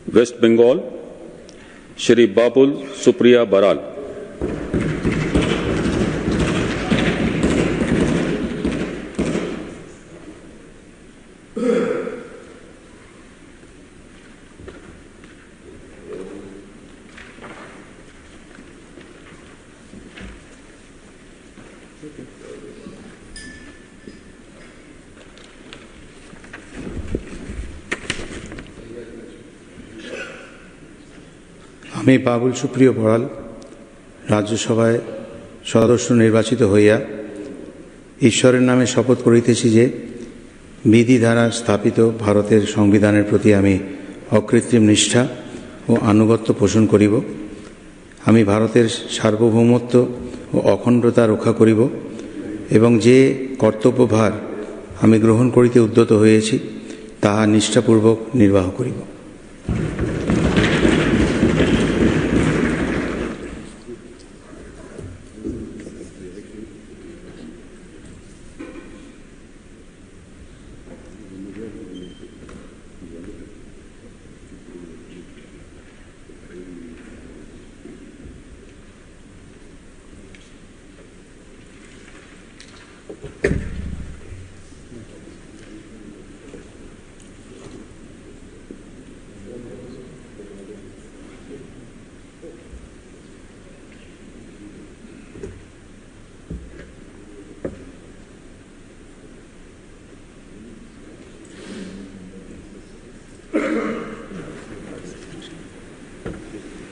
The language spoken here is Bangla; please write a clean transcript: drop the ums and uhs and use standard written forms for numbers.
वेस्ट बंगाल श्री बाबुल सुप्रिया बराल। আমি বাবুল সুপ্রিয় বড়াল রাজ্যসভায় সদস্য নির্বাচিত হইয়া ঈশ্বরের নামে শপথ করিতেছি যে বিধি দ্বারা স্থাপিত ভারতের সংবিধানের প্রতি আমি অকৃত্রিম নিষ্ঠা ও আনুগত্য পোষণ করিব। আমি ভারতের সার্বভৌমত্ব ও অখণ্ডতা রক্ষা করিব এবং যে কর্তব্যভার আমি গ্রহণ করিতে উদ্যত হয়েছি তাহা নিষ্ঠাপূর্বক নির্বাহ করিব।